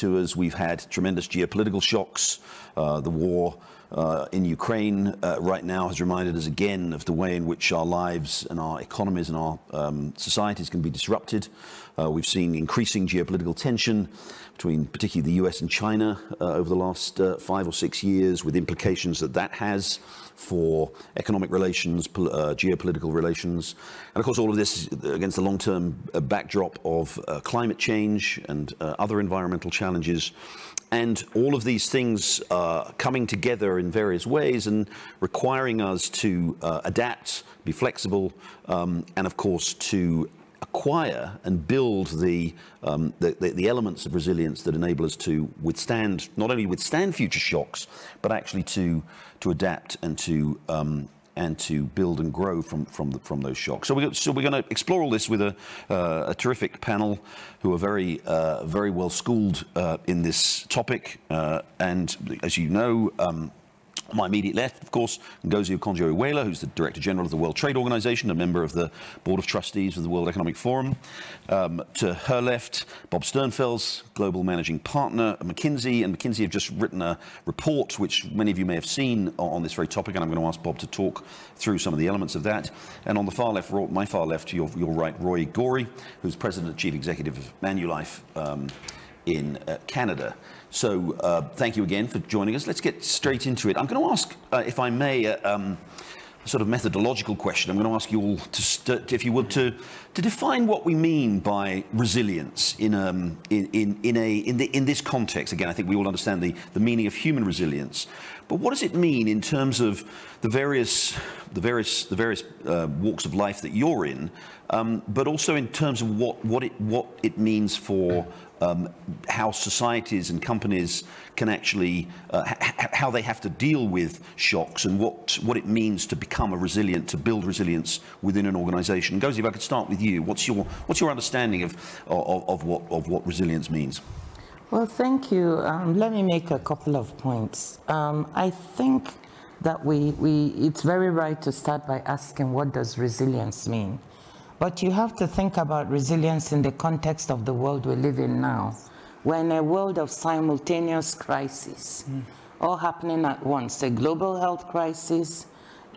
to us. We've had tremendous geopolitical shocks. The war in Ukraine right now has reminded us again of the way in which our lives and our economies and our societies can be disrupted. We've seen increasing geopolitical tension between particularly the US and China over the last 5 or 6 years, with implications that has for economic relations, geopolitical relations. And of course, all of this against the long-term backdrop of climate change and other environmental challenges. And all of these things coming together in various ways and requiring us to adapt, be flexible, and of course to acquire and build the elements of resilience that enable us to withstand, not only withstand future shocks, but actually to adapt and to build and grow from those shocks. So we're going to explore all this with a terrific panel who are very well schooled in this topic. And as you know, on my immediate left, of course, Ngozi Okonjo-Iweala, who's the Director General of the World Trade Organization, a member of the Board of Trustees of the World Economic Forum. To her left, Bob Sternfels, Global Managing Partner at McKinsey. And McKinsey have just written a report, which many of you may have seen on this very topic, and I'm going to ask Bob to talk through some of the elements of that. And on the far left, my far left, to your right, Roy Gori, who's President and Chief Executive of Manulife in Canada. So thank you again for joining us. Let's get straight into it. I'm going to ask, if I may, a sort of methodological question. I'm going to ask you all, if you would, to define what we mean by resilience in this context. Again, I think we all understand the meaning of human resilience, but what does it mean in terms of the various walks of life that you're in, but also in terms of what it means for how societies and companies can actually, how they have to deal with shocks, and what it means to become to build resilience within an organization. Ngozi, if I could start with you, what's your understanding of what resilience means? Well, thank you. Let me make a couple of points. I think that it's very right to start by asking, what does resilience mean? But you have to think about resilience in the context of the world we live in now. We're in a world of simultaneous crises, all happening at once. A global health crisis,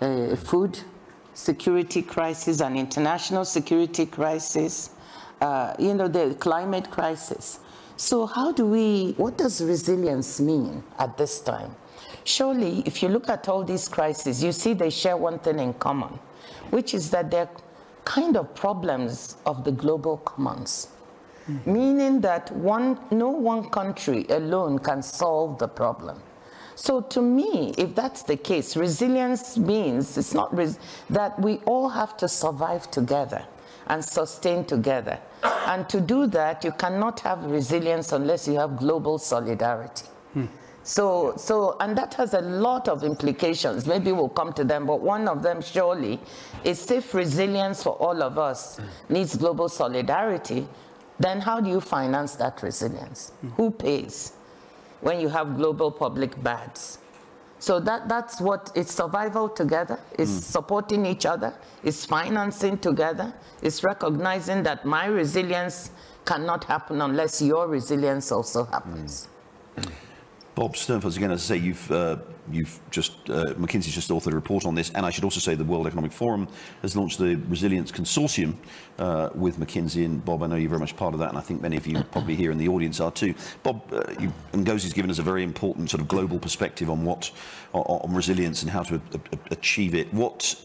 a food security crisis, an international security crisis, the climate crisis. So what does resilience mean at this time? Surely, if you look at all these crises, you see they share one thing in common, which is that they're kind of problems of the global commons, meaning that no one country alone can solve the problem. So to me, if that's the case, resilience means it's not that we all have to survive together and sustain together. And to do that, you cannot have resilience unless you have global solidarity. And that has a lot of implications. Maybe we'll come to them, but one of them surely is, if resilience for all of us needs global solidarity, then how do you finance that resilience? Who pays when you have global public bads? So that's what it's: survival together, it's supporting each other, it's financing together, it's recognizing that my resilience cannot happen unless your resilience also happens. Bob Sternfels, again, as I say, McKinsey's just authored a report on this, and I should also say the World Economic Forum has launched the Resilience Consortium with McKinsey, and Bob, I know you're very much part of that, and I think many of you probably here in the audience are too. Bob, Ngozi's given us a very important sort of global perspective on on resilience and how to achieve it. What,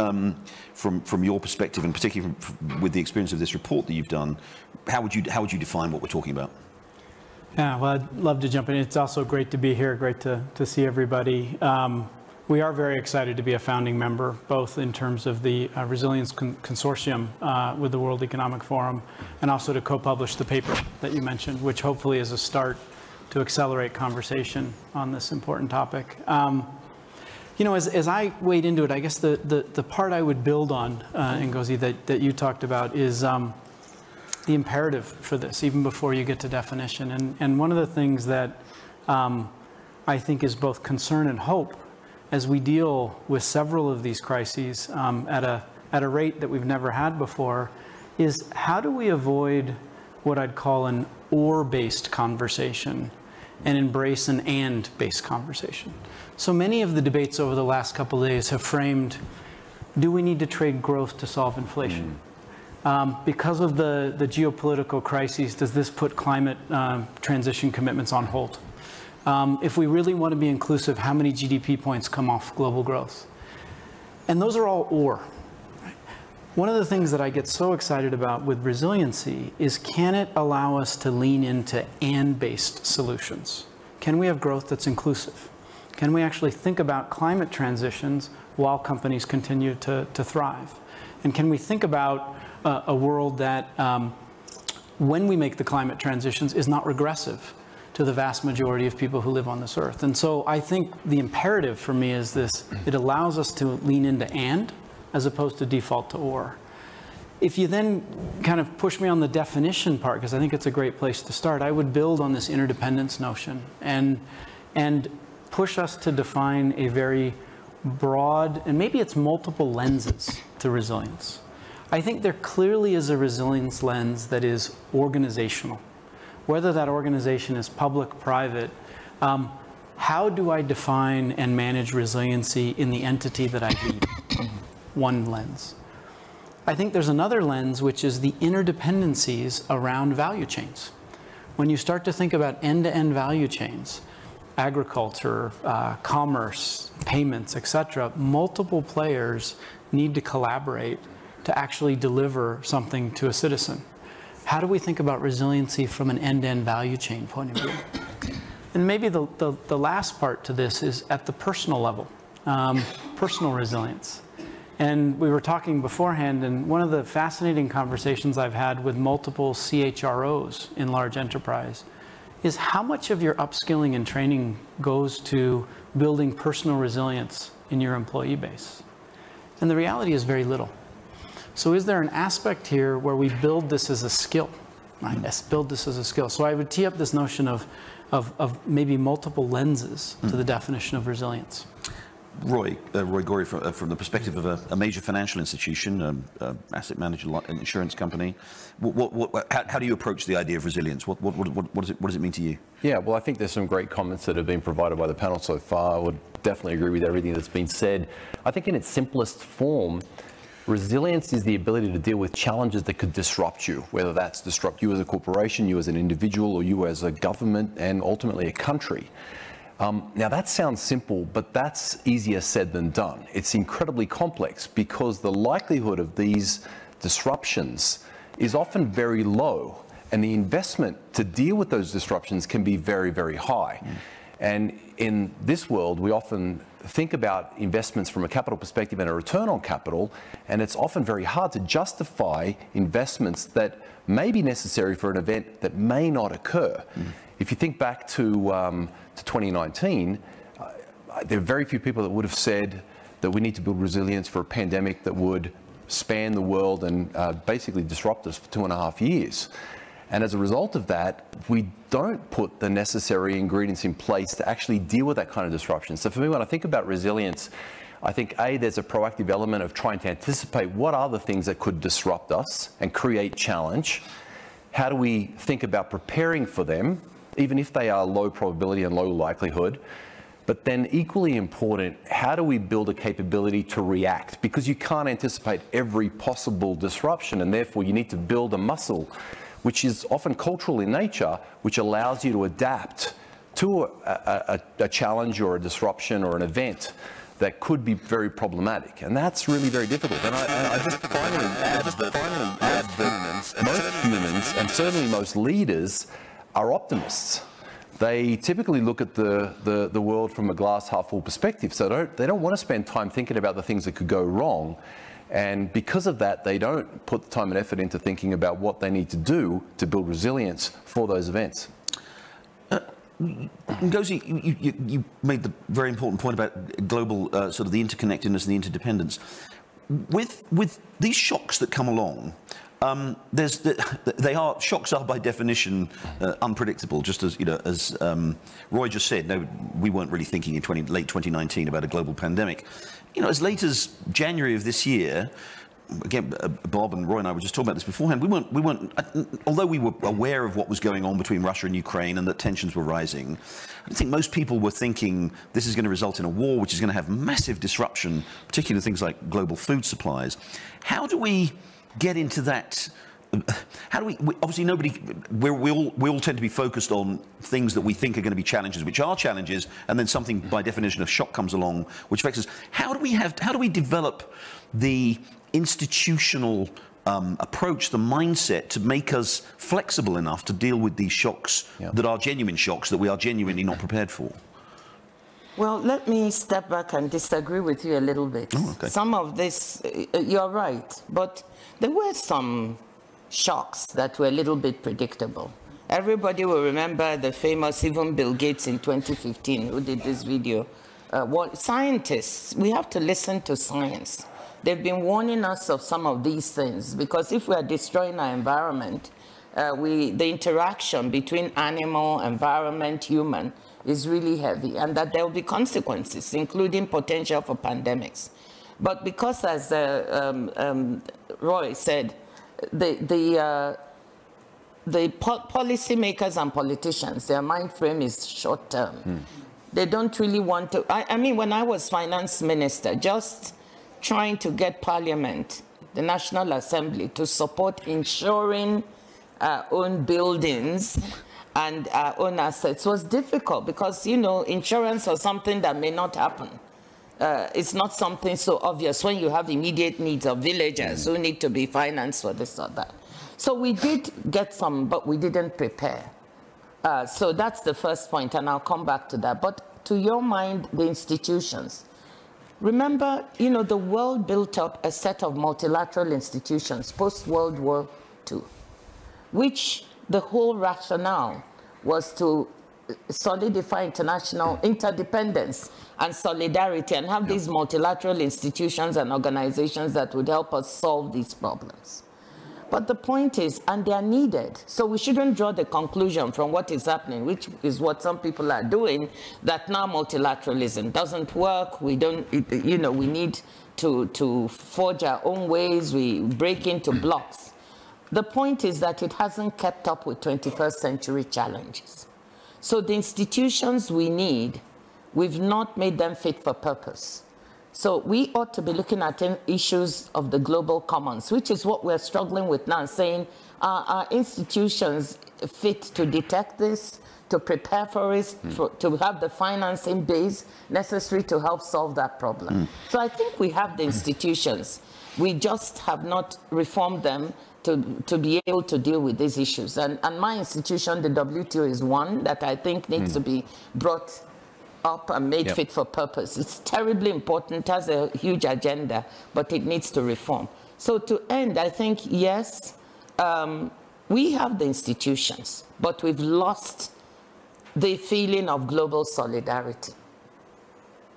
from your perspective, and particularly with the experience of this report that you've done, how would you define what we're talking about? Yeah, well, I'd love to jump in. It's also great to be here, great to see everybody. We are very excited to be a founding member, both in terms of the Resilience Consortium with the World Economic Forum, and also to co-publish the paper that you mentioned, which hopefully is a start to accelerate conversation on this important topic. As I wade into it, I guess the part I would build on, Ngozi, that you talked about is the imperative for this, even before you get to definition. And one of the things that I think is both concern and hope as we deal with several of these crises at a rate that we've never had before is, how do we avoid what I'd call an or-based conversation and embrace an and-based conversation. So many of the debates over the last couple of days have framed, do we need to trade growth to solve inflation? Because of the geopolitical crises, does this put climate transition commitments on hold? If we really want to be inclusive, how many GDP points come off global growth? And those are all or. One of the things that I get so excited about with resiliency is, can it allow us to lean into and-based solutions? Can we have growth that's inclusive? Can we actually think about climate transitions while companies continue to thrive? And can we think about a world that, when we make the climate transitions, is not regressive to the vast majority of people who live on this earth? And so I think the imperative for me is this: it allows us to lean into and, as opposed to default to or. If you then kind of push me on the definition part, because I think it's a great place to start, I would build on this interdependence notion and push us to define a very broad, and maybe it's multiple lenses to resilience. I think there clearly is a resilience lens that is organizational. Whether that organization is public, private, how do I define and manage resiliency in the entity that I lead? One lens. I think there's another lens, which is the interdependencies around value chains. When you start to think about end-to-end value chains, agriculture, commerce, payments, etc., multiple players need to collaborate to actually deliver something to a citizen. How do we think about resiliency from an end-to-end value chain point of view? And maybe the last part to this is at the personal level, personal resilience. And we were talking beforehand, and one of the fascinating conversations I've had with multiple CHROs in large enterprise is how much of your upskilling and training goes to building personal resilience in your employee base? And the reality is very little. So is there an aspect here where we build this as a skill? Right? Yes, build this as a skill. So I would tee up this notion of maybe multiple lenses to the definition of resilience. Roy Gorey, from the perspective of a major financial institution, asset manager, an insurance company, how do you approach the idea of resilience? What does it mean to you? Yeah, well, I think there's some great comments that have been provided by the panel so far. I would definitely agree with everything that's been said. I think in its simplest form, resilience is the ability to deal with challenges that could disrupt you, whether that's disrupt you as a corporation, you as an individual, or you as a government, and ultimately a country. Now that sounds simple, but that's easier said than done. It's incredibly complex because the likelihood of these disruptions is often very low, and the investment to deal with those disruptions can be very, very high. And in this world, we often think about investments from a capital perspective and a return on capital, and it's often very hard to justify investments that may be necessary for an event that may not occur. If you think back to 2019, there are very few people that would have said that we need to build resilience for a pandemic that would span the world and basically disrupt us for 2.5 years. And as a result of that, we don't put the necessary ingredients in place to actually deal with that kind of disruption. So for me, when I think about resilience, I think, A, there's a proactive element of trying to anticipate what are the things that could disrupt us and create challenge. How do we think about preparing for them, even if they are low probability and low likelihood? But then equally important, how do we build a capability to react? Because you can't anticipate every possible disruption, and therefore you need to build a muscle which is often cultural in nature, which allows you to adapt to a challenge or a disruption or an event that could be very problematic. And that's really very difficult. And I just finally add that most humans, and certainly most leaders, are optimists. They typically look at the world from a glass half full perspective. So they don't want to spend time thinking about the things that could go wrong. And because of that, they don't put the time and effort into thinking about what they need to do to build resilience for those events. Ngozi, you made the very important point about global, sort of the interconnectedness and the interdependence. With these shocks that come along, shocks are by definition unpredictable. Just as as Roy just said, no, we weren't really thinking in late 2019 about a global pandemic. As late as January of this year, again, Bob and Roy and I were just talking about this beforehand. We weren't, although we were aware of what was going on between Russia and Ukraine and that tensions were rising, I don't think most people were thinking this is going to result in a war which is going to have massive disruption, particularly things like global food supplies. How do we get into that? How do we obviously we all tend to be focused on things that we think are going to be challenges, which are challenges, and then something by definition of shock comes along which affects us. How do we develop the institutional approach, the mindset to make us flexible enough to deal with these shocks that are genuine shocks that we are genuinely not prepared for? Well, let me step back and disagree with you a little bit. Oh, okay. Some of this, you're right, but there were some shocks that were a little bit predictable. Everybody will remember the famous, even Bill Gates in 2015, who did this video. Scientists, we have to listen to science. They've been warning us of some of these things, because if we are destroying our environment, the interaction between animal, environment, human is really heavy, and that there will be consequences, including potential for pandemics. But because, as Roy said, the policymakers and politicians, their mind frame is short term. They don't really want to. I mean, when I was finance minister, just trying to get Parliament, the National Assembly, to support insuring our own buildings and our own assets was difficult, because, you know, insurance was something that may not happen. It's not something so obvious when you have immediate needs of villagers who need to be financed for this or that. So we did get some, but we didn't prepare. So that's the first point, and I'll come back to that. But to your mind, the institutions. Remember, you know, the world built up a set of multilateral institutions post-World War II, which the whole rationale was to solidify international interdependence and solidarity, and have these multilateral institutions and organizations that would help us solve these problems. But the point is, and they are needed, so we shouldn't draw the conclusion from what is happening, which is what some people are doing, that now multilateralism doesn't work, we don't, you know, we need to forge our own ways, we break into blocks. The point is that it hasn't kept up with 21st century challenges. So the institutions we need, we've not made them fit for purpose. So we ought to be looking at issues of the global commons, which is what we're struggling with now, saying, are institutions fit to detect this, to prepare for it, to have the financing base necessary to help solve that problem? So I think we have the institutions. We just have not reformed them to be able to deal with these issues. And my institution, the WTO, is one that I think needs to be brought up and made fit for purpose. It's terribly important, has a huge agenda, but it needs to reform. So to end, I think, yes, we have the institutions, but we've lost the feeling of global solidarity.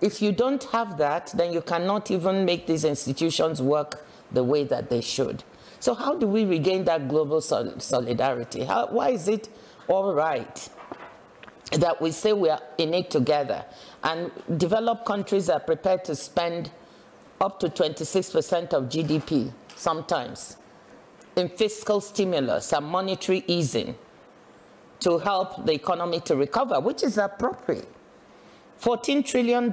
If you don't have that, then you cannot even make these institutions work the way that they should. So how do we regain that global solidarity? Why is it all right that we say we are in it together, and developed countries are prepared to spend up to 26% of GDP sometimes in fiscal stimulus and monetary easing to help the economy to recover, which is appropriate? $14 trillion.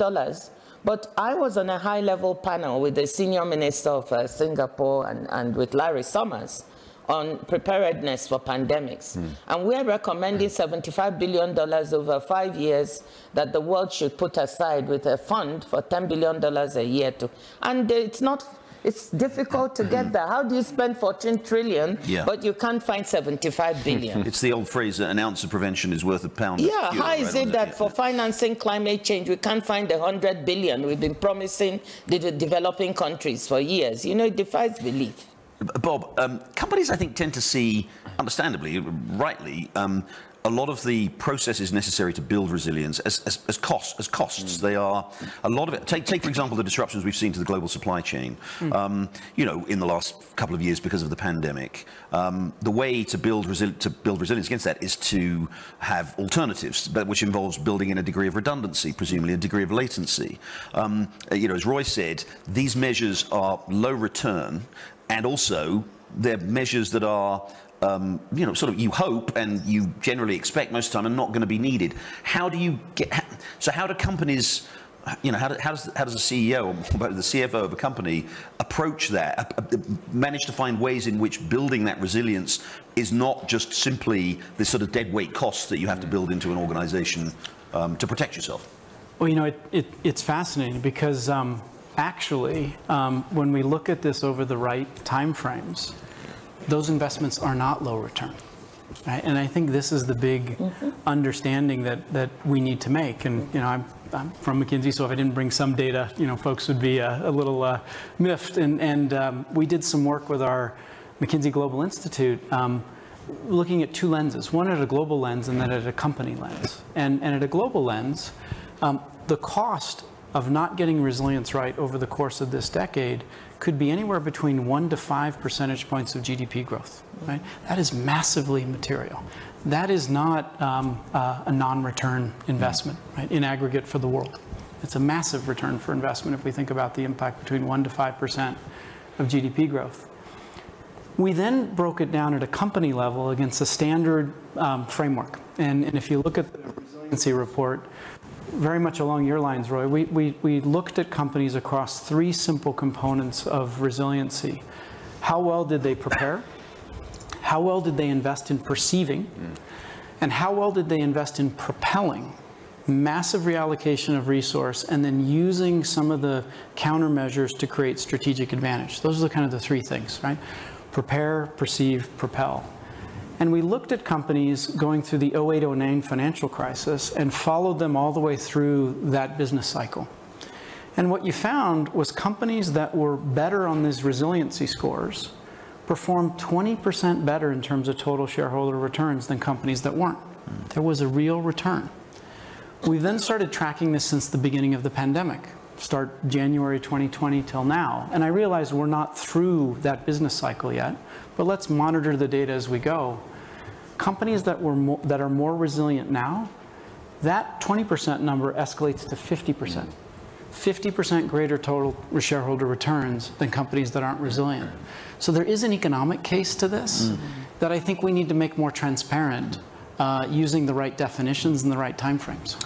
But I was on a high-level panel with the senior minister of Singapore and with Larry Summers on preparedness for pandemics. And we're recommending $75 billion over 5 years that the world should put aside with a fund for $10 billion a year to, and it's difficult to get there. How do you spend 14 trillion, but you can't find 75 billion? It's the old phrase that an ounce of prevention is worth a pound of cure. How is it that for financing climate change, we can't find 100 billion we've been promising the developing countries for years? You know, it defies belief. Bob, companies, I think, tend to see, understandably, rightly, a lot of the processes necessary to build resilience as costs. They are a lot of it. Take for example the disruptions we've seen to the global supply chain. You know, in the last couple of years because of the pandemic. The way to build resilience against that is to have alternatives, but which involves building in a degree of redundancy, presumably a degree of latency. You know, as Roy said, these measures are low return, and also they're measures that are you know, sort of you hope and you generally expect most of the time are not going to be needed. How do you get? So how do companies, you know, how does a CEO or the CFO of a company approach that? Manage to find ways in which building that resilience is not just simply this sort of dead weight cost that you have to build into an organization to protect yourself. Well, you know, it's fascinating because actually, when we look at this over the right time frames, those investments are not low return. Right? And I think this is the big understanding that we need to make. And, you know, I'm from McKinsey, so if I didn't bring some data, you know, folks would be a little miffed. And we did some work with our McKinsey Global Institute looking at two lenses, one at a global lens and then at a company lens. And at a global lens, the cost of not getting resilience right over the course of this decade could be anywhere between 1 to 5 percentage points of GDP growth, right? That is massively material. That is not a non-return investment, right, in aggregate for the world. It's a massive return for investment if we think about the impact between 1 to 5% of GDP growth. We then broke it down at a company level against a standard framework. And if you look at the resiliency report, very much along your lines, Roy, we looked at companies across 3 simple components of resiliency. How well did they prepare? How well did they invest in perceiving? And how well did they invest in propelling? Massive reallocation of resource and then using some of the countermeasures to create strategic advantage. Those are the kind of the 3 things, right? Prepare, perceive, propel. And we looked at companies going through the 08-09 financial crisis and followed them all the way through that business cycle. And what you found was companies that were better on these resiliency scores performed 20% better in terms of total shareholder returns than companies that weren't. There was a real return. We then started tracking this since the beginning of the pandemic, start January 2020 till now. And I realized we're not through that business cycle yet, but let's monitor the data as we go. Companies that are more resilient now, that 20% number escalates to 50%. 50% greater total shareholder returns than companies that aren't resilient. So there is an economic case to this that I think we need to make more transparent using the right definitions and the right timeframes.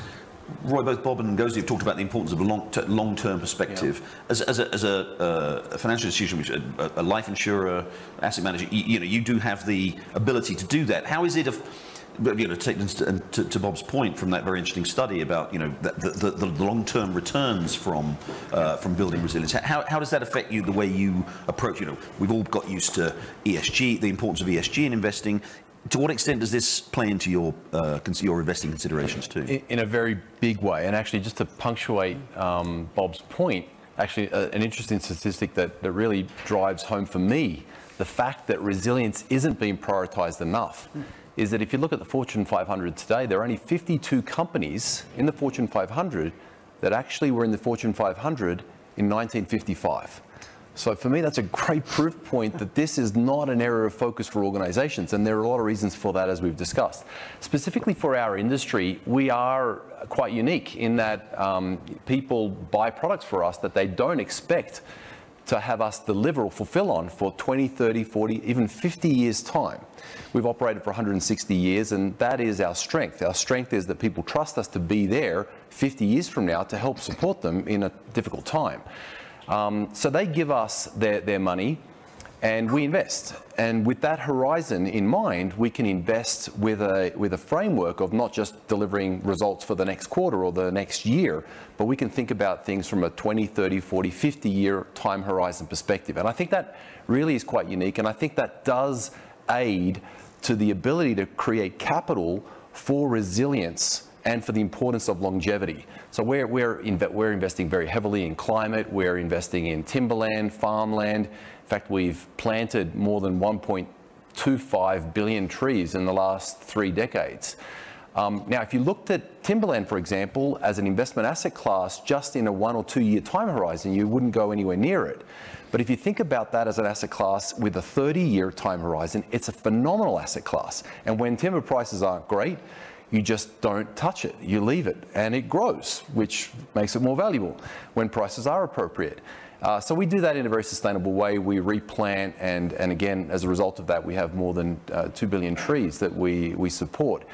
Roy, both Bob and Ngozi have talked about the importance of a long-term perspective. Yeah. As a financial institution, which a life insurer, asset manager, you do have the ability to do that. How is it, to take to Bob's point from that very interesting study about the long-term returns from building resilience? How does that affect you, the way you approach? We've all got used to ESG, the importance of ESG in investing. To what extent does this play into your investing considerations too? In a very big way. And actually, just to punctuate Bob's point, actually an interesting statistic that really drives home for me the fact that resilience isn't being prioritized enough is that if you look at the Fortune 500 today, there are only 52 companies in the Fortune 500 that actually were in the Fortune 500 in 1955. So for me, that's a great proof point that this is not an area of focus for organizations, and there are a lot of reasons for that, as we've discussed. Specifically for our industry, we are quite unique in that people buy products for us that they don't expect to have us deliver or fulfill on for 20, 30, 40, even 50 years' time. We've operated for 160 years, and that is our strength. Our strength is that people trust us to be there 50 years from now to help support them in a difficult time. So they give us their money and we invest. And with that horizon in mind, we can invest with a framework of not just delivering results for the next quarter or the next year, but we can think about things from a 20, 30, 40, 50-year time horizon perspective. And I think that really is quite unique. And I think that does aid to the ability to create capital for resilience and for the importance of longevity. So we're investing very heavily in climate, we're investing in timberland, farmland. In fact, we've planted more than 1.2 1.25 billion trees in the last 3 decades. Now, if you looked at timberland, for example, as an investment asset class, just in a 1 or 2 year time horizon, you wouldn't go anywhere near it. But if you think about that as an asset class with a 30-year time horizon, it's a phenomenal asset class. And when timber prices aren't great, you just don't touch it. You leave it, and it grows, which makes it more valuable when prices are appropriate. So we do that in a very sustainable way. We replant, and again, as a result of that, we have more than 2 billion trees that we support.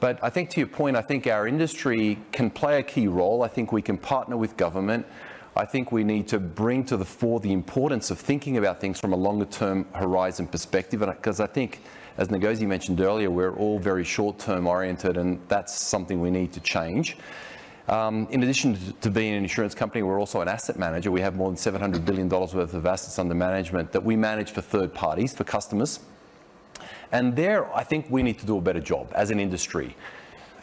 But I think to your point, I think our industry can play a key role. I think we can partner with government. I think we need to bring to the fore the importance of thinking about things from a longer term horizon perspective, because I think, as Ngozi mentioned earlier, we're all very short-term oriented, and that's something we need to change. In addition to being an insurance company, we're also an asset manager. We have more than $700 billion worth of assets under management that we manage for third parties, for customers. And there, I think we need to do a better job as an industry.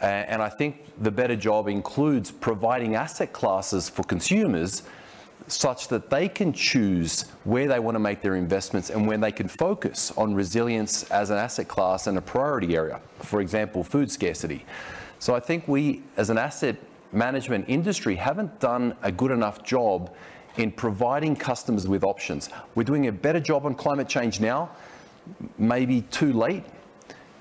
And I think the better job includes providing asset classes for consumers such that they can choose where they want to make their investments and when they can focus on resilience as an asset class and a priority area. For example, food scarcity. So I think we, as an asset management industry, haven't done a good enough job in providing customers with options. We're doing a better job on climate change now, maybe too late,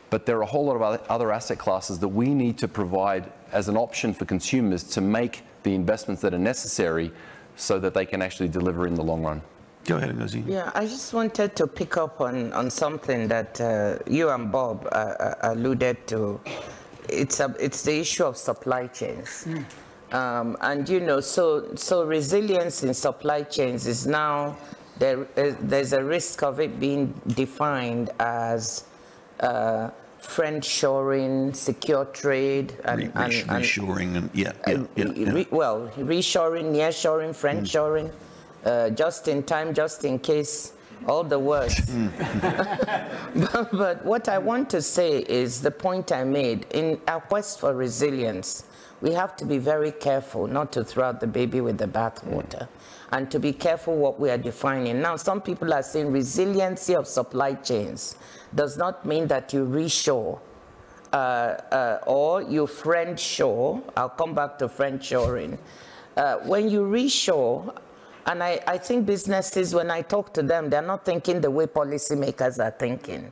but there are a whole lot of other asset classes that we need to provide as an option for consumers to make the investments that are necessary so that they can actually deliver in the long run. Go ahead, Ngozi. Yeah, I just wanted to pick up on something that you and Bob alluded to. It's the issue of supply chains. And you know, so resilience in supply chains is now, there's a risk of it being defined as friend-shoring, secure trade, and reshoring, and well, reshoring, nearshoring, friend-shoring, just in time, just in case, all the words. But what I want to say is the point I made. In our quest for resilience, we have to be very careful not to throw out the baby with the bathwater, and to be careful what we are defining. Now, some people are saying resiliency of supply chains does not mean that you reshore or you friend-shore. I'll come back to friend-shoring. When you reshore, and I think businesses, when I talk to them, they're not thinking the way policymakers are thinking.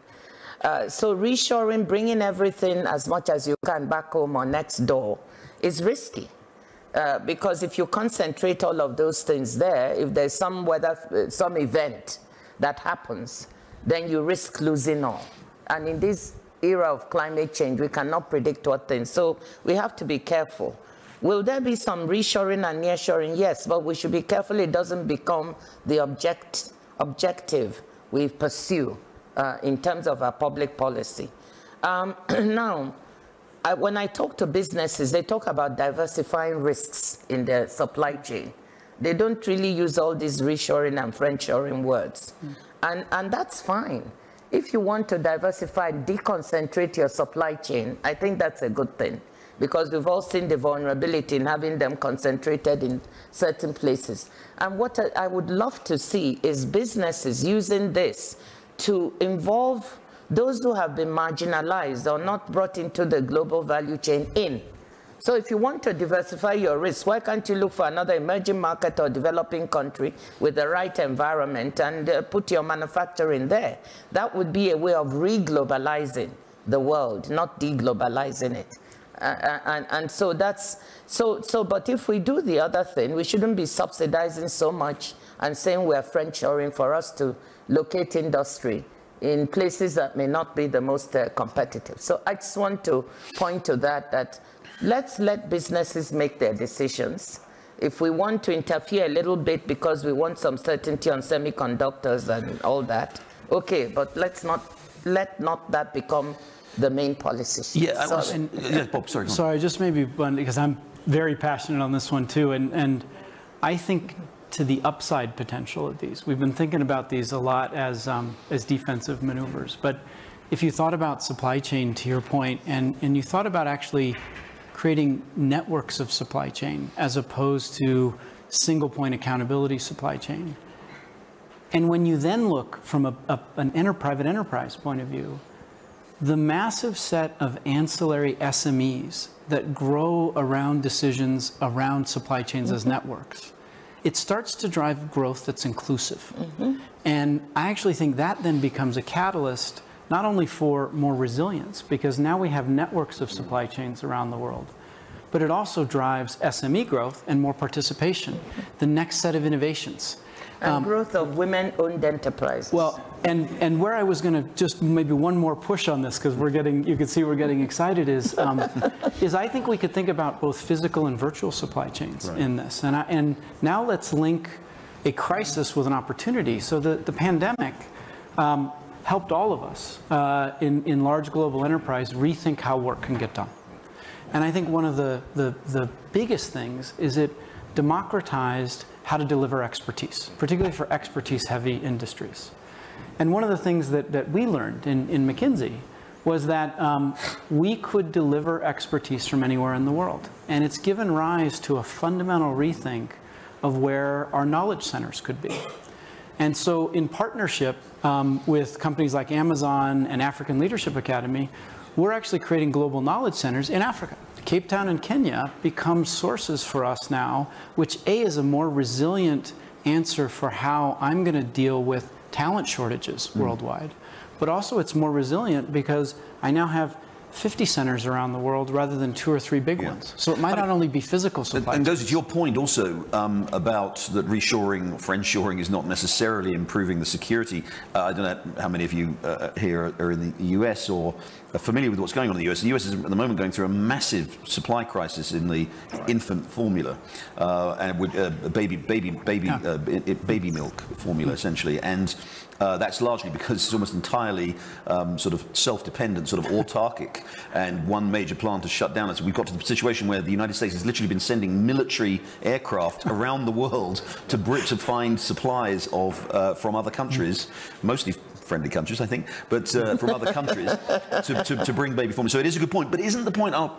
So reshoring, bringing everything as much as you can back home or next door is risky. Because if you concentrate all of those things there, if there's some event that happens, then you risk losing all. And in this era of climate change, we cannot predict what things. So we have to be careful. Will there be some reshoring and nearshoring? Yes, but we should be careful it doesn't become the objective we pursue in terms of our public policy. Now, when I talk to businesses, they talk about diversifying risks in their supply chain. They don't really use all these reshoring and friend-shoring words. And that's fine. If you want to diversify, deconcentrate your supply chain, I think that's a good thing, because we've all seen the vulnerability in having them concentrated in certain places. And what I would love to see is businesses using this to involve those who have been marginalized or not brought into the global value chain in. So if you want to diversify your risk, why can't you look for another emerging market or developing country with the right environment and put your manufacturing there? That would be a way of re-globalizing the world, not deglobalizing it. And so that's, but if we do the other thing, we shouldn't be subsidizing so much and saying we're friend-shoring for us to locate industry in places that may not be the most competitive. So I just want to point to that let's let businesses make their decisions. If we want to interfere a little bit because we want some certainty on semiconductors and all that, okay, but let not that become the main policy. Yeah, Bob, sorry. Sorry, just maybe one, because I'm very passionate on this one too, and I think to the upside potential of these. We've been thinking about these a lot as defensive maneuvers, but if you thought about supply chain, to your point, and you thought about actually creating networks of supply chain as opposed to single point accountability supply chain, And when you then look from an private enterprise point of view, the massive set of ancillary SMEs that grow around decisions around supply chains as networks, it starts to drive growth that's inclusive. And I actually think that then becomes a catalyst not only for more resilience, because now we have networks of supply chains around the world, but it also drives SME growth and more participation, the next set of innovations. And growth of women-owned enterprises. Well, and where I was going to just maybe one more push on this, because you can see we're getting excited, is I think we could think about both physical and virtual supply chains in this. And now let's link a crisis with an opportunity. So the pandemic helped all of us in large global enterprise rethink how work can get done. And I think one of the biggest things is it democratized how to deliver expertise, particularly for expertise-heavy industries. And one of the things that we learned in McKinsey was that we could deliver expertise from anywhere in the world. And it's given rise to a fundamental rethink of where our knowledge centers could be. And so in partnership with companies like Amazon and African Leadership Academy, we're actually creating global knowledge centers in Africa. Cape Town and Kenya become sources for us now, which is a more resilient answer for how I'm going to deal with talent shortages worldwide. But also it's more resilient because I now have 50 centers around the world rather than 2 or 3 big ones. So it might not only be physical supply. And goes to your point also about that reshoring, friendshoring is not necessarily improving the security. I don't know how many of you here are in the US or are familiar with what's going on in the US. The US is at the moment going through a massive supply crisis in the infant formula and with baby milk formula essentially. And that's largely because it's almost entirely sort of self-dependent, sort of autarkic, and one major plant has shut down. So we've got to the situation where the United States has literally been sending military aircraft around the world to find supplies of from other countries, mostly friendly countries, I think, but from other countries to bring baby formula. So it is a good point, but isn't the point? I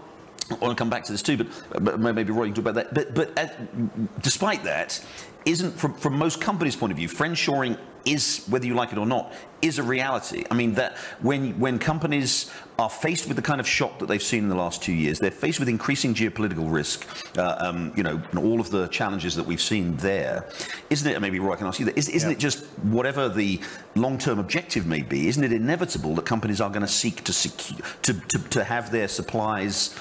want to come back to this too, but maybe Roy can talk about that. But despite that, isn't from most companies' point of view, friendshoring is, whether you like it or not, is a reality. I mean, that when companies are faced with the kind of shock that they've seen in the last 2 years, they're faced with increasing geopolitical risk, you know, and all of the challenges that we've seen there. Isn't it, maybe Roy, I can ask you that, isn't it just whatever the long-term objective may be, isn't it inevitable that companies are going to seek to have their supplies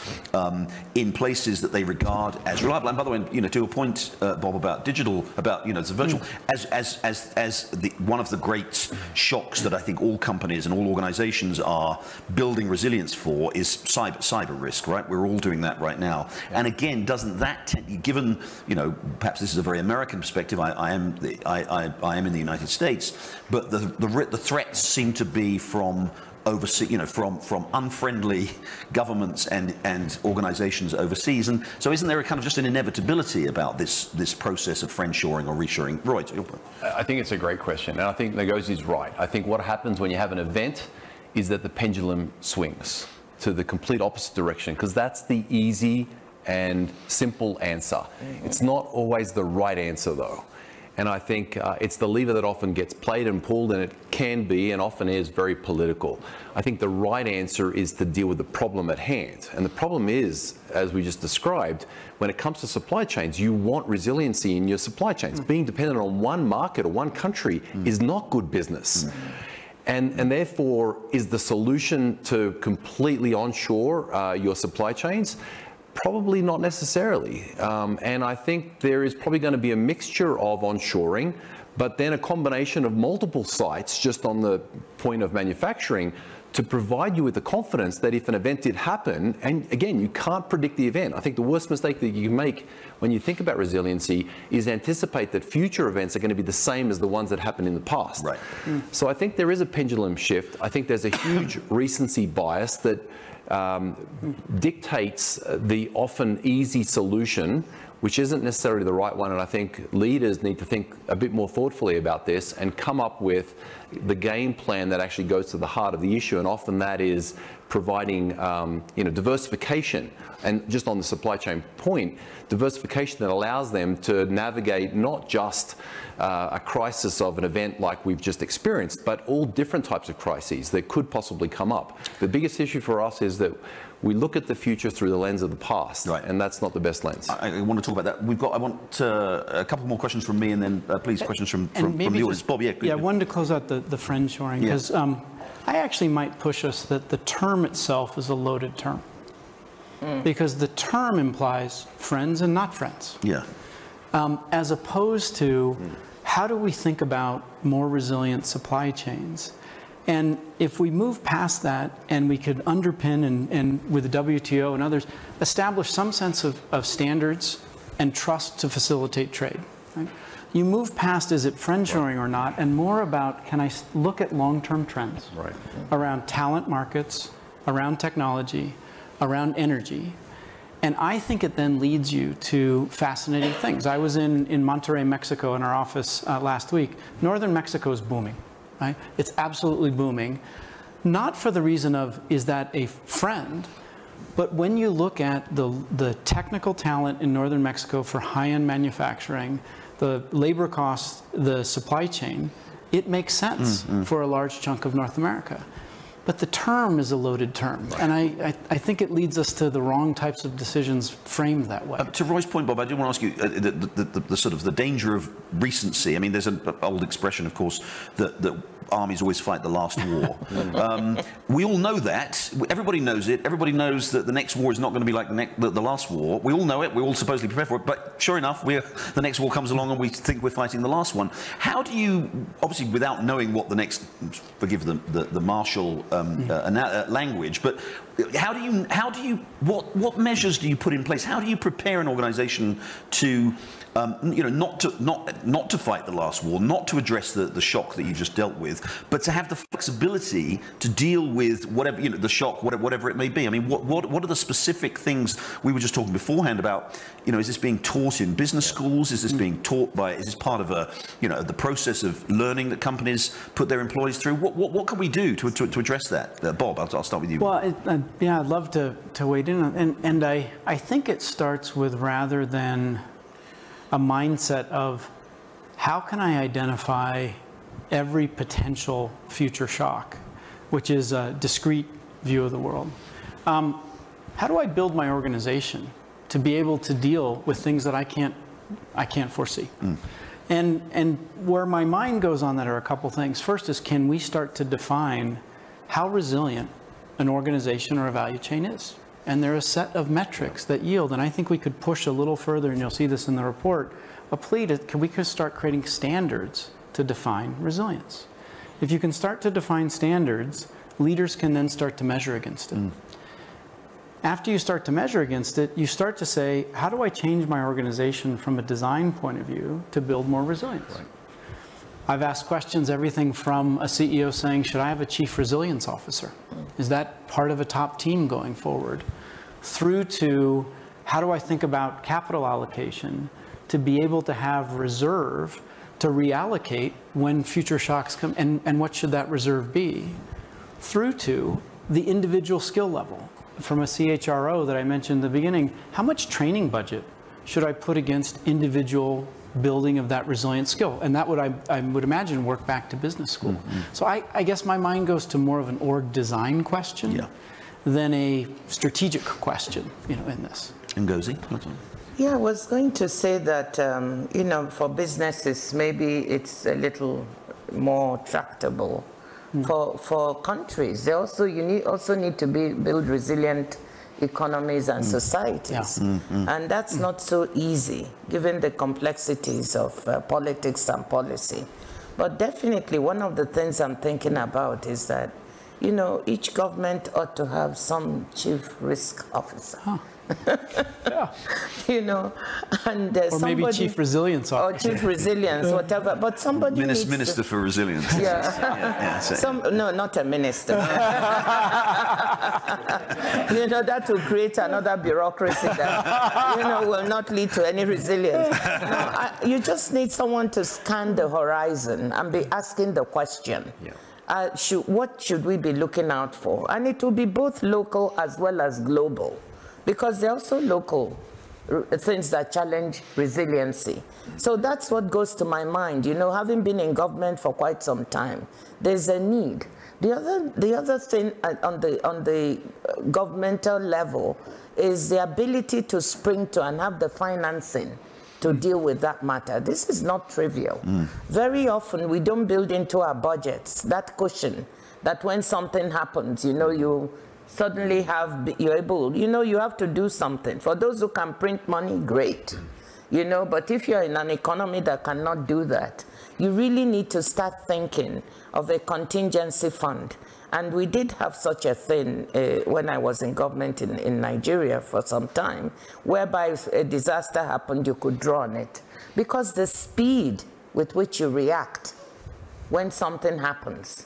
in places that they regard as reliable? And by the way, you know, to a point, Bob, about digital, about, you know, the virtual, as one of the great shocks that I think all companies and all organizations are building resilience for is cyber risk, right? We're all doing that right now. And again, doesn't that, given, you know, perhaps this is a very American perspective, I am in the United States, but the threats seem to be from overseas, you know, from unfriendly governments and organizations overseas. And so isn't there a kind of just an inevitability about this process of friendshoring or reshoring? Roy, to your point. I think it's a great question, and I think Ngozi is right. I think what happens when you have an event is that the pendulum swings to the complete opposite direction, because that's the easy and simple answer. It's not always the right answer, though. And I think it's the lever that often gets played and pulled, and it can be and often is very political. I think the right answer is to deal with the problem at hand. And the problem is, as we just described, when it comes to supply chains, you want resiliency in your supply chains. Being dependent on one market or one country is not good business. And therefore, is the solution to completely onshore your supply chains? Probably not necessarily. And I think there is probably going to be a mixture of onshoring, but then a combination of multiple sites just on the point of manufacturing to provide you with the confidence that if an event did happen, and again, you can't predict the event. I think the worst mistake that you can make when you think about resiliency is anticipate that future events are going to be the same as the ones that happened in the past. Right. So I think there is a pendulum shift. I think there's a huge recency bias that dictates the often easy solution, which isn't necessarily the right one. And I think leaders need to think a bit more thoughtfully about this and come up with the game plan that actually goes to the heart of the issue. And often that is providing diversification, and just on the supply chain point, diversification that allows them to navigate not just a crisis of an event like we've just experienced, but all different types of crises that could possibly come up. The biggest issue for us is that we look at the future through the lens of the past, right, and that's not the best lens. I want to talk about that. I want a couple more questions from me, and then please questions from the audience. Bob, I wanted to close out the friend shoring, because I actually might push us that the term itself is a loaded term, because the term implies friends and not friends. Yeah. As opposed to how do we think about more resilient supply chains? And if we move past that and we could underpin and with the WTO and others, establish some sense of standards and trust to facilitate trade. Right? You move past is it friendshoring or not, and more about can I look at long-term trends around talent markets, around technology, around energy. And I think it then leads you to fascinating things. I was in Monterrey, Mexico in our office last week. Northern Mexico is booming. Right? It's absolutely booming, not for the reason of is that a friend, but when you look at the technical talent in northern Mexico for high-end manufacturing, the labor costs, the supply chain, it makes sense for a large chunk of North America. But the term is a loaded term, and I think it leads us to the wrong types of decisions framed that way. To Roy's point, Bob, I do want to ask you the sort of the danger of recency. I mean, there's an old expression, of course, that armies always fight the last war. We all know that. Everybody knows it. Everybody knows that the next war is not going to be like the last war. We all know it. We all supposedly prepare for it. But sure enough, the next war comes along and we think we're fighting the last one. How do you, obviously without knowing what the next, forgive the martial language, but what measures do you put in place? How do you prepare an organization to not to fight the last war, not to address the shock that you just dealt with, but to have the flexibility to deal with whatever, the shock, whatever it may be? I mean, what are the specific things we were just talking beforehand about? Is this being taught in business schools? Is this being taught is this part of the process of learning that companies put their employees through? What can we do to address that? Bob, I'll start with you. Well, I'd love to weigh in, and I think it starts with, rather than a mindset of how can I identify every potential future shock, which is a discrete view of the world. How do I build my organization to be able to deal with things that I can't foresee? And where my mind goes on that are a couple things. First is, can we start to define how resilient an organization or a value chain is? And there are a set of metrics that yield, and I think we could push a little further, and you'll see this in the report, a plea to, we could start creating standards to define resilience. If you can start to define standards, leaders can then start to measure against it. After you start to measure against it, you start to say, how do I change my organization from a design point of view to build more resilience? Right. I've asked questions, everything from a CEO saying, should I have a chief resilience officer? Is that part of a top team going forward? Through to, how do I think about capital allocation to be able to have reserve to reallocate when future shocks come, and what should that reserve be? Through to the individual skill level. From a CHRO that I mentioned in the beginning, how much training budget should I put against individual building of that resilient skill? And that would, I would imagine, work back to business school. So I guess my mind goes to more of an org design question than a strategic question, in this. Ngozi? Yeah, I was going to say that, for businesses, maybe it's a little more tractable. For countries, they also need to build resilient economies and societies. And that's not so easy, given the complexities of politics and policy. But definitely one of the things I'm thinking about is that, each government ought to have some chief risk officer. And or maybe chief resilience officer. Or chief resilience, whatever. But somebody Minister for resilience. No, not a minister. That will create another bureaucracy that will not lead to any resilience. No, you just need someone to scan the horizon and be asking the question. what should we be looking out for? And it will be both local as well as global, because they're also local things that challenge resiliency. So that's what goes to my mind. You know, having been in government for quite some time, there's a need. The other thing on the governmental level is the ability to spring to and have the financing to deal with that matter. This is not trivial. Very often we don't build into our budgets that cushion that when something happens, you know, you suddenly you're able, you know, you have to do something. For those who can print money, great. You know, but if you're in an economy that cannot do that, you really need to start thinking of a contingency fund. And we did have such a thing when I was in government in Nigeria for some time, whereby if a disaster happened, you could draw on it. Because the speed with which you react when something happens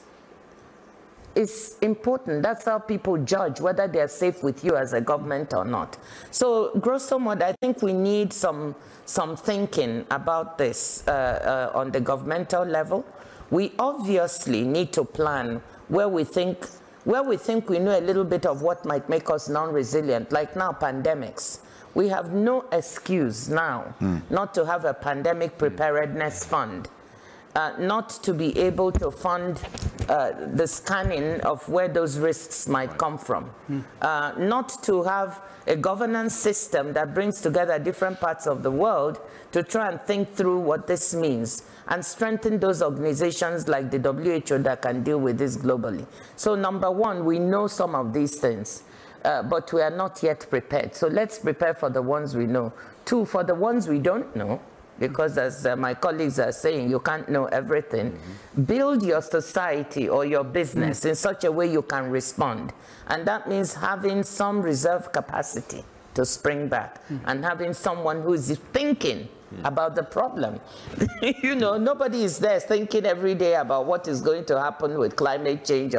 is important. That's how people judge whether they're safe with you as a government or not. So grosso modo, I think we need some thinking about this on the governmental level. We obviously need to plan where we think we know a little bit of what might make us non-resilient, like now pandemics. We have no excuse now not to have a pandemic preparedness fund. Not to be able to fund the scanning of where those risks might come from. Not to have a governance system that brings together different parts of the world to try and think through what this means and strengthen those organizations like the WHO that can deal with this globally. So number one, we know some of these things, but we are not yet prepared. So let's prepare for the ones we know. Two, for the ones we don't know, because as my colleagues are saying, you can't know everything. Build your society or your business in such a way you can respond. And that means having some reserve capacity to spring back and having someone who is thinking about the problem. You know, nobody is there thinking every day about what is going to happen with climate change.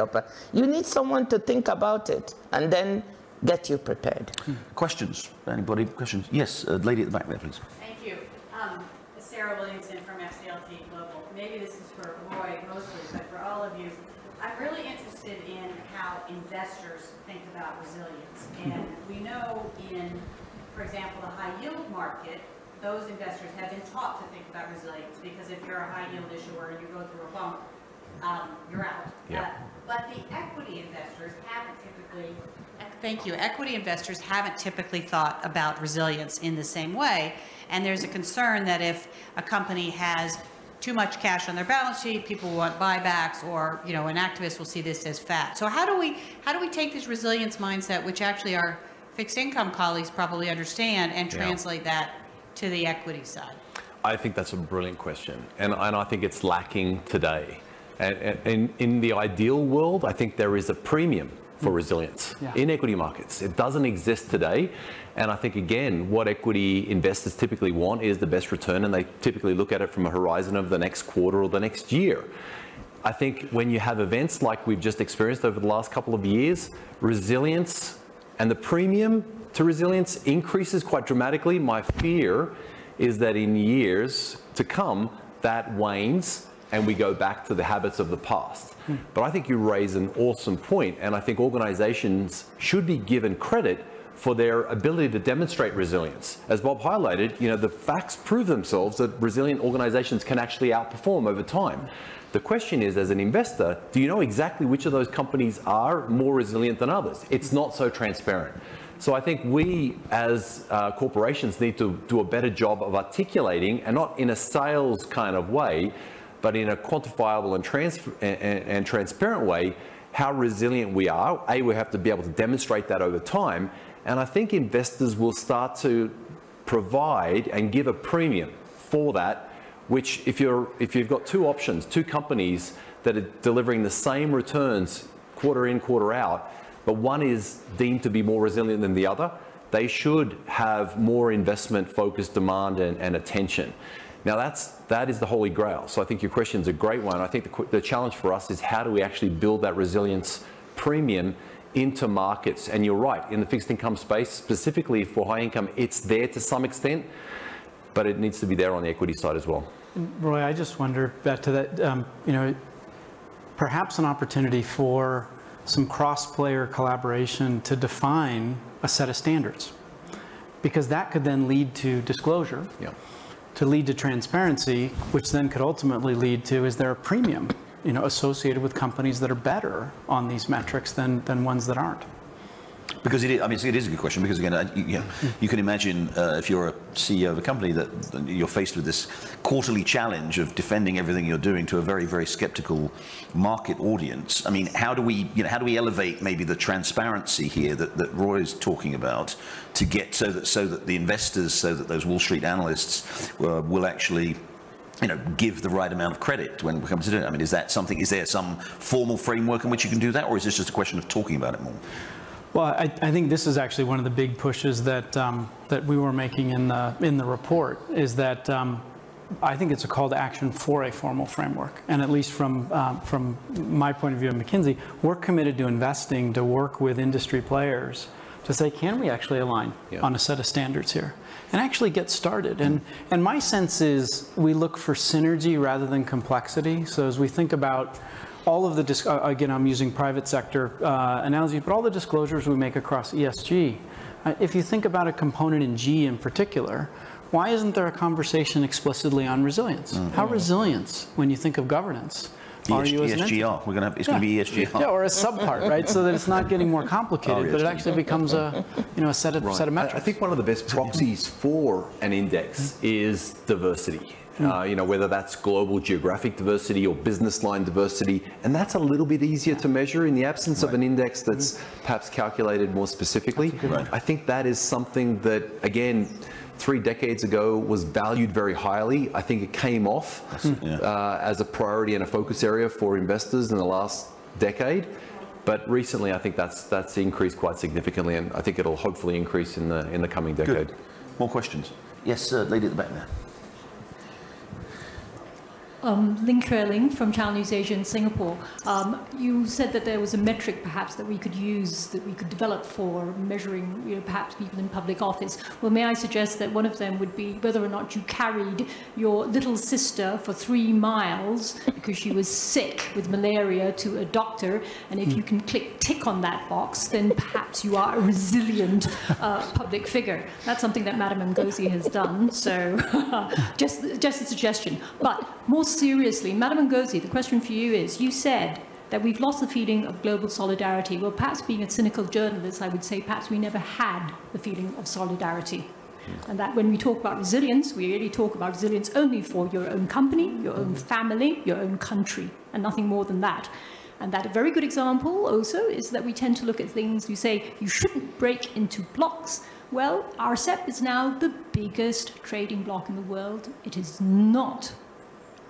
You need someone to think about it and then get you prepared. Questions? Anybody? Questions? Yes, lady at the back there, please. Thank you. Sarah Williamson from FCLT Global. Maybe this is for Roy mostly, but for all of you, I'm really interested in how investors think about resilience. And we know in, for example, the high yield market, those investors have been taught to think about resilience, because if you're a high yield issuer and you go through a bump, you're out. But the equity investors haven't typically, thank you, equity investors haven't typically thought about resilience in the same way. And there's a concern that if a company has too much cash on their balance sheet, people want buybacks, or, you know, an activist will see this as fat. So how do we take this resilience mindset, which actually our fixed income colleagues probably understand, and translate that to the equity side? I think that's a brilliant question, and I think it's lacking today. And in the ideal world, I think there is a premium for resilience in equity markets. It doesn't exist today. And I think, again, what equity investors typically want is the best return, and they typically look at it from a horizon of the next quarter or the next year. I think when you have events like we've just experienced over the last couple of years, resilience and the premium to resilience increases quite dramatically. My fear is that in years to come, that wanes and we go back to the habits of the past. But I think you raise an awesome point, and I think organizations should be given credit for their ability to demonstrate resilience. As Bob highlighted, you know, the facts prove themselves that resilient organizations can actually outperform over time. The question is, as an investor, do you know exactly which of those companies are more resilient than others? It's not so transparent. So I think we as corporations need to do a better job of articulating, and not in a sales kind of way, but in a quantifiable and transparent way, how resilient we are. We have to be able to demonstrate that over time. And I think investors will start to provide and give a premium for that, which if you've got two options, two companies that are delivering the same returns quarter in, quarter out, but one is deemed to be more resilient than the other, they should have more investment-focused demand and attention. Now that is the holy grail. So I think your question is a great one. I think the challenge for us is how do we actually build that resilience premium into markets? And you're right, in the fixed income space, specifically for high income, it's there to some extent, but it needs to be there on the equity side as well. Roy, I just wonder back to that, you know, perhaps an opportunity for some cross-player collaboration to define a set of standards, because that could then lead to disclosure, to lead to transparency, which then could ultimately lead to, is there a premium, associated with companies that are better on these metrics than ones that aren't? Because it is a good question, because again, you can imagine if you're a CEO of a company that you're faced with this quarterly challenge of defending everything you're doing to a very, very skeptical market audience. I mean, how do we elevate maybe the transparency here that Roy is talking about to get so that the investors, so that those Wall Street analysts will actually give the right amount of credit when it comes to it? I mean, is there some formal framework in which you can do that, or is this just a question of talking about it more? Well, I think this is actually one of the big pushes that that we were making in the report, is that I think it's a call to action for a formal framework. And at least from my point of view at McKinsey, we're committed to investing to work with industry players to say, can we actually align on a set of standards here and actually get started? And my sense is we look for synergy rather than complexity. So as we think about all of the, again, I'm using private sector analogies, but all the disclosures we make across ESG, if you think about a component in G in particular, why isn't there a conversation explicitly on resilience? How resilient, when you think of governance, are you as an entity? ESGR. It's going to be ESGR. Yeah, or a subpart, right? So that it's not getting more complicated, but it actually becomes a set of metrics. I think one of the best proxies for an index is diversity. Whether that's global geographic diversity or business line diversity, and that's a little bit easier to measure in the absence of an index that's perhaps calculated more specifically. I think that is something that, again, 3 decades ago was valued very highly. I think it came off as a priority and a focus area for investors in the last decade. But recently, I think that's increased quite significantly, and I think it'll hopefully increase in the coming decade. Good. More questions? Yes, lady at the back there. Ling Ling from Channel News Asia in Singapore. You said that there was a metric perhaps that we could use, that we could develop for measuring perhaps people in public office. Well, may I suggest that one of them would be whether or not you carried your little sister for 3 miles because she was sick with malaria to a doctor, and if you can tick on that box, then perhaps you are a resilient public figure. That's something that Madame Ngozi has done, so just a suggestion. But more seriously, Madame Ngozi, the question for you is, you said that we've lost the feeling of global solidarity. Well, perhaps being a cynical journalist, I would say perhaps we never had the feeling of solidarity. And that when we talk about resilience, we really talk about resilience only for your own company, your own family, your own country, and nothing more than that. And that a very good example also is that we tend to look at things, you say, you shouldn't break into blocks. Well, RCEP is now the biggest trading bloc in the world. It is not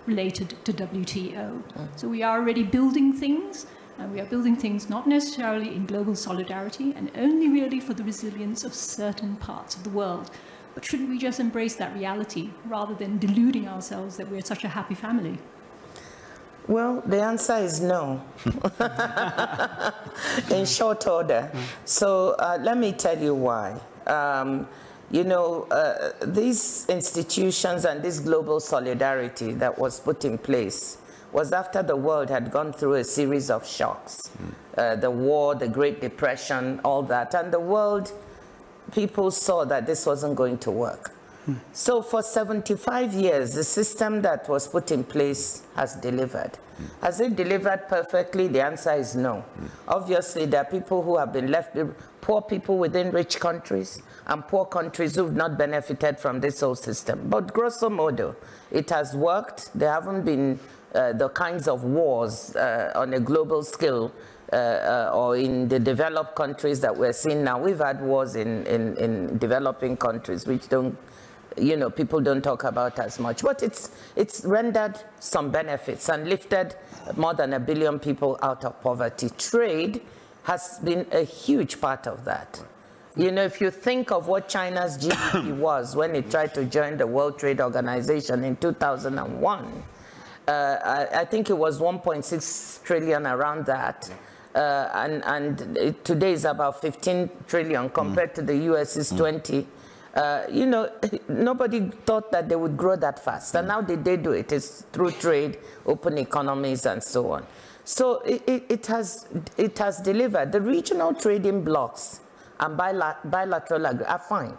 related to WTO. So we are already building things, and we are building things not necessarily in global solidarity and only really for the resilience of certain parts of the world. But shouldn't we just embrace that reality rather than deluding ourselves that we're such a happy family? Well, the answer is no, in short order. So let me tell you why. These institutions and this global solidarity that was put in place was after the world had gone through a series of shocks. The war, the Great Depression, all that. And the world, people saw that this wasn't going to work. So for 75 years, the system that was put in place has delivered. Has it delivered perfectly? The answer is no. Obviously, there are people who have been left, poor people within rich countries and poor countries who've not benefited from this whole system. But grosso modo, it has worked. There haven't been the kinds of wars on a global scale or in the developed countries that we're seeing now. We've had wars in developing countries, which don't, people don't talk about as much. But it's rendered some benefits and lifted more than 1 billion people out of poverty. Trade has been a huge part of that. If you think of what China's GDP was when it tried to join the World Trade Organization in 2001, I think it was 1.6 trillion around that. And today is about 15 trillion compared to the US's 20. Nobody thought that they would grow that fast. And now they do it. It's through trade, open economies, and so on. So it has delivered. The regional trading blocks and bilateral are fine.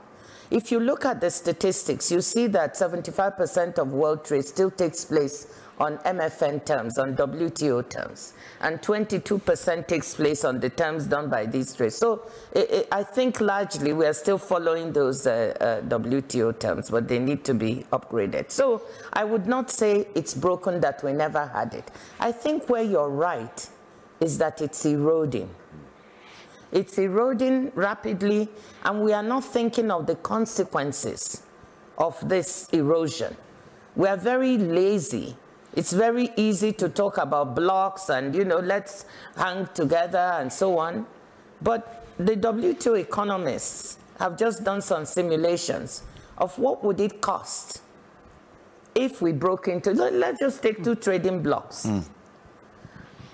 If you look at the statistics, you see that 75% of world trade still takes place on MFN terms, on WTO terms, and 22% takes place on the terms done by these trades. So I think largely we are still following those WTO terms, but they need to be upgraded. So I would not say it's broken, that we never had it. I think where you're right is that it's eroding. It's eroding rapidly, and we are not thinking of the consequences of this erosion. We are very lazy. It's very easy to talk about blocks and, you know, let's hang together and so on. But the WTO economists have just done some simulations of what would it cost if we broke into, let's just take 2 trading blocks.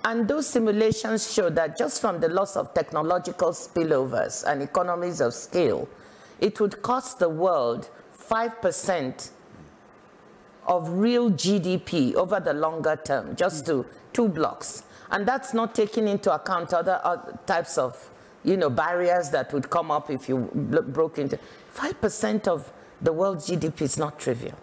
And those simulations show that just from the loss of technological spillovers and economies of scale, it would cost the world 5% of real GDP over the longer term, just to 2 blocks. And that's not taking into account other types of, you know, barriers that would come up if you broke into. 5% of the world's GDP is not trivial.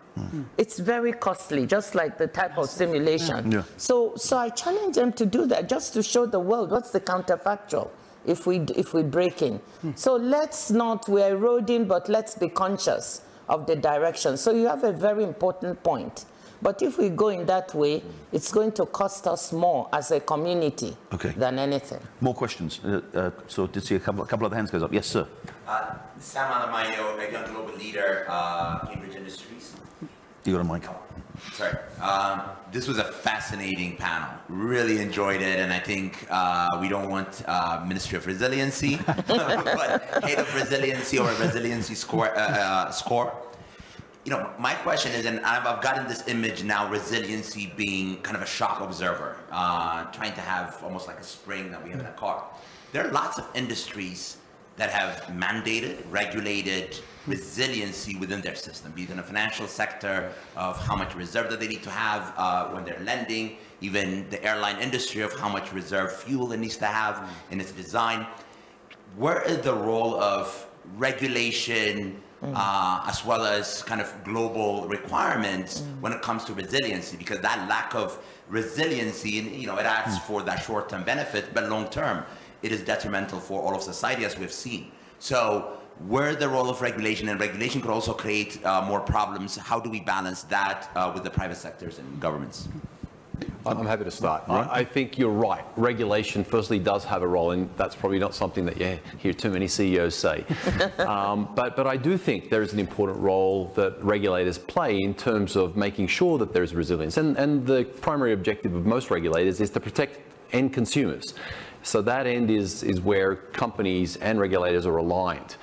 It's very costly, just like the type of simulation. Yeah. So I challenge them to do that, just to show the world what's the counterfactual if we break in. So let's not, we're eroding, but let's be conscious of the direction. So you have a very important point. But if we go in that way, it's going to cost us more as a community than anything. More questions. So did see a couple of hands goes up. Yes, sir. Sam Alamayo, a young global leader, Cambridge Industries. You got a mic. Sorry. This was a fascinating panel. Really enjoyed it, and I think we don't want Ministry of Resiliency, but head of resiliency or a resiliency score. You know, my question is, and I've gotten this image now, resiliency being kind of a shock observer, trying to have almost like a spring that we have in a car. There are lots of industries that have mandated, regulated resiliency within their system, be it in the financial sector of how much reserve that they need to have when they're lending, even the airline industry of how much reserve fuel it needs to have in its design. Where is the role of regulation as well as kind of global requirements when it comes to resiliency? Because that lack of resiliency, you know, it adds for that short-term benefit, but long-term, it is detrimental for all of society, as we've seen. So where the role of regulation, and regulation could also create more problems. How do we balance that with the private sectors and governments? I'm happy to start. I think you're right. Regulation firstly does have a role, and that's probably not something that you hear too many CEOs say. But I do think there is an important role that regulators play in terms of making sure that there's resilience. And the primary objective of most regulators is to protect end consumers. So that end is where companies and regulators are aligned.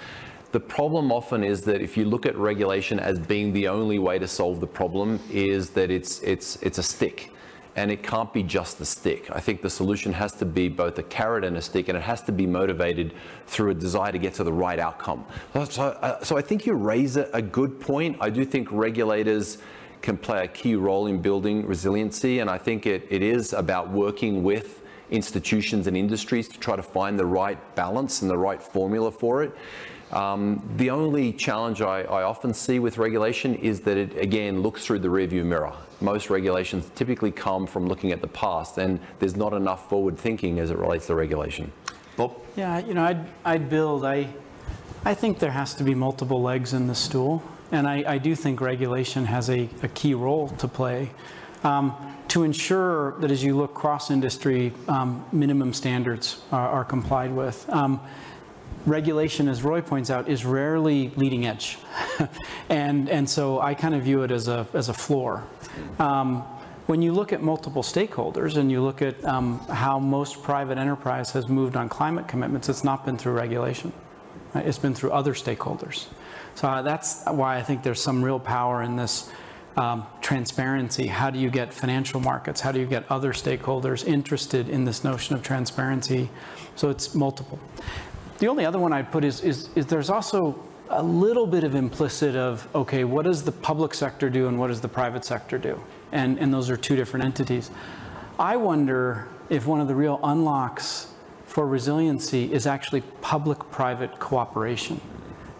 The problem often is that if you look at regulation as being the only way to solve the problem, is that it's a stick. And it can't be just a stick. I think the solution has to be both a carrot and a stick, and it has to be motivated through a desire to get to the right outcome. So I think you raise a good point. I do think regulators can play a key role in building resiliency, and I think it is about working with institutions and industries to try to find the right balance and the right formula for it. The only challenge I often see with regulation is that it, again, looks through the rearview mirror. Most regulations typically come from looking at the past, and there's not enough forward thinking as it relates to regulation. Bob? Yeah, you know, I'd build, I think there has to be multiple legs in the stool, and I do think regulation has a key role to play. To ensure that as you look cross-industry, minimum standards are complied with. Regulation, as Roy points out, is rarely leading edge. and so I kind of view it as a floor. When you look at multiple stakeholders and you look at how most private enterprise has moved on climate commitments, it's not been through regulation. Right? It's been through other stakeholders. So that's why I think there's some real power in this transparency. How do you get financial markets? How do you get other stakeholders interested in this notion of transparency? So it's multiple. The only other one I'd put is there's also a little bit of implicit of, okay, what does the public sector do and what does the private sector do? And those are two different entities. I wonder if one of the real unlocks for resiliency is actually public-private cooperation,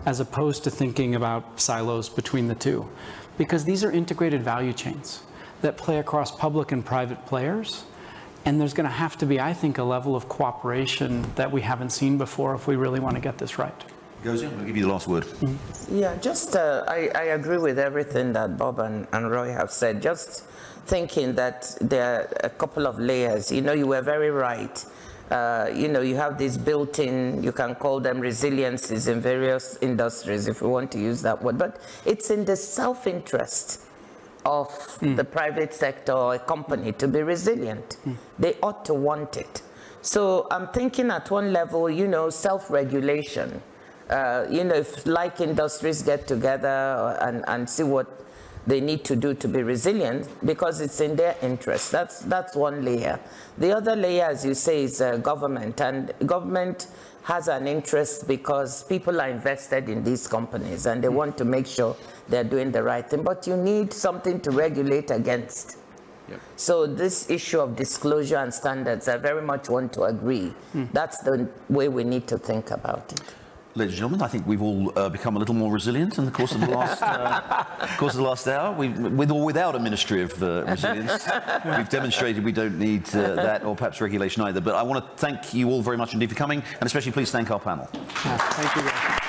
as opposed to thinking about silos between the two. Because these are integrated value chains that play across public and private players. And there's going to have to be, I think, a level of cooperation that we haven't seen before if we really want to get this right. Gozi, I'll give you the last word. Yeah, just I agree with everything that Bob and Roy have said. Just thinking that there are a couple of layers. You know, you were very right. You know, you have these built-in, you can call them resiliencies in various industries, if you want to use that word. But it's in the self-interest of the private sector or a company to be resilient. They ought to want it. So I'm thinking at one level, you know, self-regulation. You know, if like industries get together and see what they need to do to be resilient, because it's in their interest. That's one layer. The other layer, as you say, is government. And government has an interest because people are invested in these companies and they want to make sure they're doing the right thing. But you need something to regulate against. Yep. So this issue of disclosure and standards, I very much want to agree. That's the way we need to think about it. Ladies and gentlemen, I think we've all become a little more resilient in the course of the last hour. With or without a Ministry of Resilience, we've demonstrated we don't need that or perhaps regulation either. But I want to thank you all very much indeed for coming, and especially please thank our panel. Thank you guys.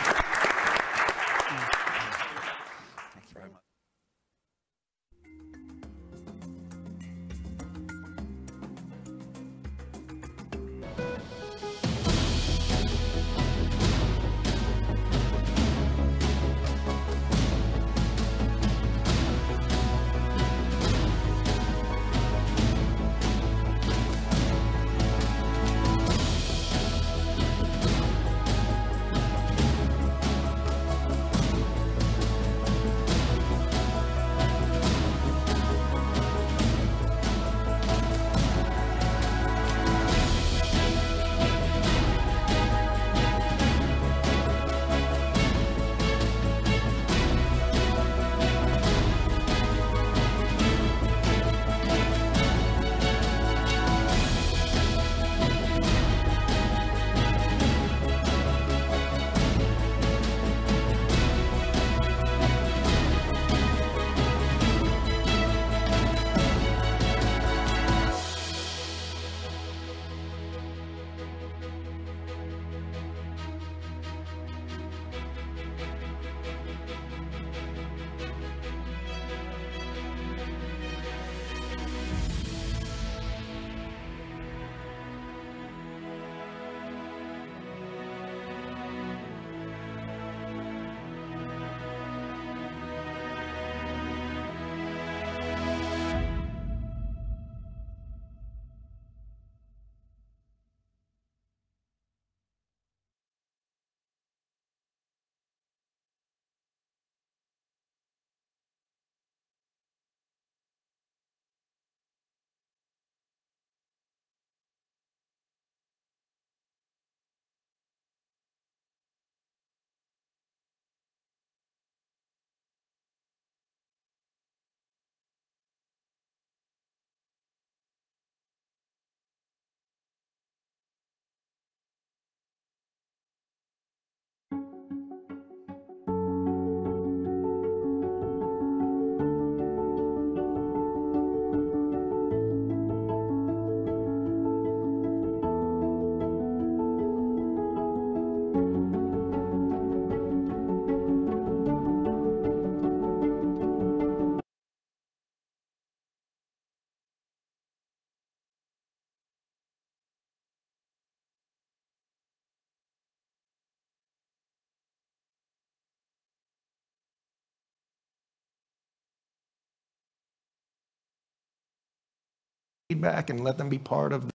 feedback and let them be part of